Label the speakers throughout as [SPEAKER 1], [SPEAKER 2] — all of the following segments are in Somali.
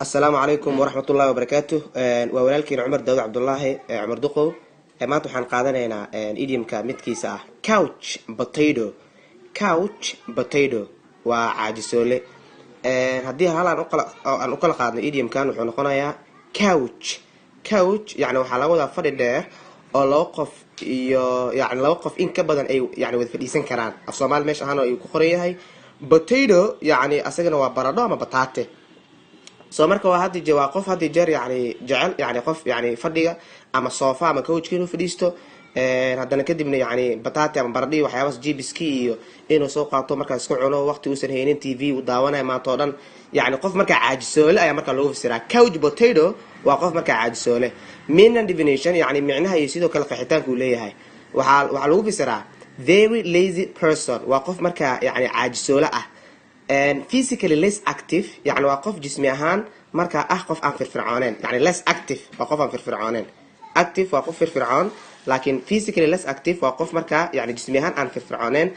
[SPEAKER 1] السلام عليكم ورحمة الله وبركاته. وولالكين عمر داود عبد الله عمر دقو. ما تحن قادنا هنا إيديم كمتكيسة couch potato وعاجسولة. هديها هلا نقول قادنا إيديم كان وحنا قنايا couch يعني وحلاوة فرد ده أو لوقف يعني لوقف إن كبدن أي يعني وذ في الإنسان كران الصومال مش هانو يكخريه هاي potato يعني أسجنا وبرادة ما بتاعته. marka waa hadii jawaab qof hadii jeer yani jecel yani qof yani fadhiga ama soofa ama coach inuu fadhiisto hadana kadibna yani bataati ama baradhi waxyaabaas jibiski iyo inuu soo qaato marka isku cuno waqti uusan haynin TV u daawanay ma toodan yani qof marka caajisoole ayaa marka lagu fasiraa couch potato waa qof marka caajisoole meaning definition yani macnaha iyo sidoo kale qeexitaanku leeyahay waxa lagu fasiraa very lazy person waa qof marka yani caajisoole ah and physically less active يعني واقف جسمي أهان مركا أخف عن فرعونين يعني less active واقف عن فرعونين active واقف فرعون لكن physically less active واقف مركا يعني جسمي أهان عن فرعونين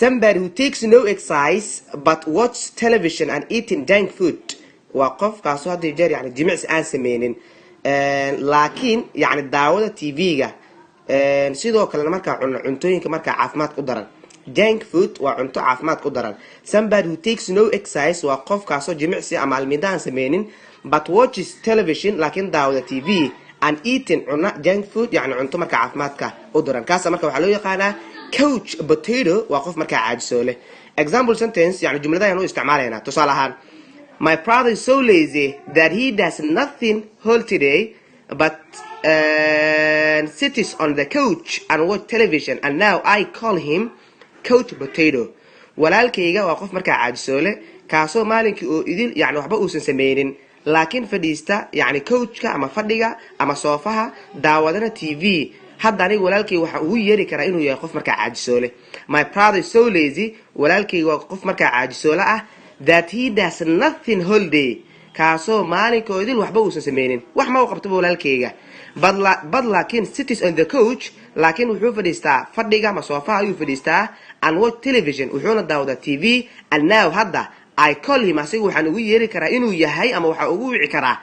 [SPEAKER 1] somebody who takes no exercise but watch television and eating junk food واقف كاسو هذا يجري يعني جميع سمينين لكن يعني داودة تيفيجا sidoo kale marka cuntooyinka marka caafimaad ku daran junk food waa cunto caafimaad ku daran somebody who takes no exercise waa qof kaasoo jimicsi ama almidaan sameenin but watches television laakiin daawada TV and eating junk food yani cunto marka caafimaadka u daran kaas marka waxa loo yaqaanaa couch potato waa qof marka caajiso leh example sentence yani jumlada aynu isticmaalayna tusaale ahaan my brother is so lazy that he does nothing whole today but sits on the couch and watch television and now I call him couch potato walaalkayga waa qof marka caajisoole kaasoo maalinkii oo idil yani waxba uusan sameeynin laakiin fadhiista yani couchka ama fadhiga ama soofaha daawadana TV hadda aniga walaalkay waxa uu yeeri karaa inuu yahay qof marka caajisoole my brother is so lazy walaalkayga waa qof marka caajisoole ah that he does nothing whole day kaasoo maalinkii oo idil waxba uusan sameeynin wax ma uu qabto walaalkayga but laakiin sits on the couch laakiin wuxuu fadhiistaa fadhiga ama soofaha ayuu fadhiistaa and watch television wuxuuna daawada TV and now hadda I call him asigu waxaan ugu yeeri karaa inuu yahay ama waxa ugu wici karaa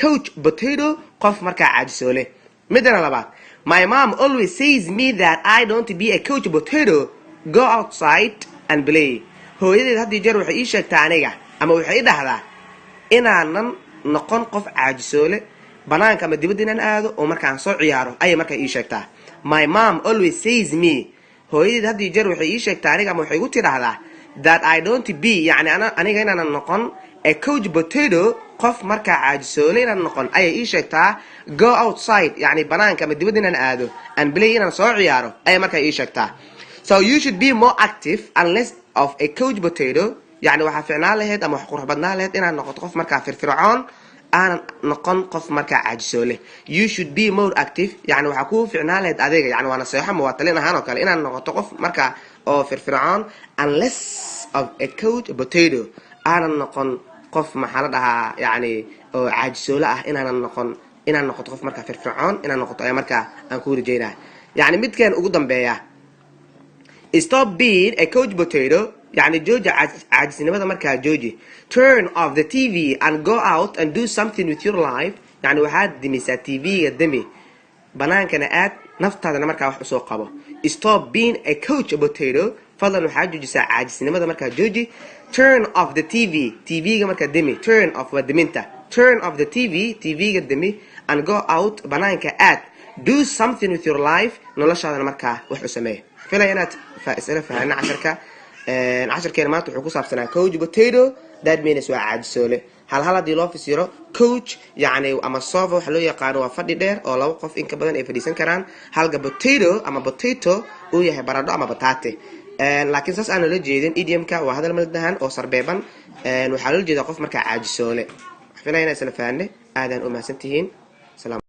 [SPEAKER 1] couch potato qof marka caajisoole midna labaad my mom always says me that I don't be a couch potato go outside and play hooyadeed hadii jeer waxay ii sheegtaa aniga ama waxay dhahdaa inaanan noqon qof caajisoole banaanka ama dibadda inaan aado oo markaan soo ciyaaro ayay markaa ii sheegtaa my mom always says me hooyadeed hadii jeer waxay ii sheegtaa aniga ama waxay igu tiraahdaa that I don't be yani aniga inaan noqon a couch potato qof markaa caajisoole inaan noqon ayay ii sheegtaa go outside yani banaanka ama dibadda inaan aado and play inaan soo ciyaaro ayay markaa ii sheegtaa so you should be more active and less of a couch potato yani waxa fiicnaan lahayd ama wax qurux badnaan lahayd inaan noqoto qof markaa firfircoon aan noqon qof marka caajisoole you should be more active yani waxa ku fiicnaan lahayd adiga yani waana saxo ma watalin ahaan oo kale inaan noqoto qof marka oo firfircoon unless of a couch potato aan noqon qof maxaa la dhahaa yani oo caajisoole ah inaan noqoto qof marka firfircoon inaan noqoto ay marka aan ku rijeynaa yani midkeen ugu dambeeya stop being a couch potato يعني جوجي عاجزنimada marka jooji turn off the TV and go out and do something with your life يعني waxaad dimisaa TV-ga dami banaankana aad naftaadana marka wax u soo qabo stop being a couch potato fadlan waxaad joojisaa caajisnimada marka jooji turn off the TV-ga marka dami turn off waa diminta turn off the TV-ga dami and go out banaanka aad do something with your life noloshaadana marka wax u sameey filay inaad faahfaahina casharka casharkeena maanta wuxuu ku saabsanaa couch potato that means waa caajisoole hal hadii loo fasiro couch yani ama sofa waxa loo yaqaan waa fadhi dheer oo laba qof in ka badan ay fadhiisan karaan halka potato uu yahay baradho ama bataate laakiin saas aan la jeedin idiomka waa hadal maldahan oo sarbeeban waxa loo jeedaa qof marka caajisoole filayna isla fahanne aadan u mahadsantihiin.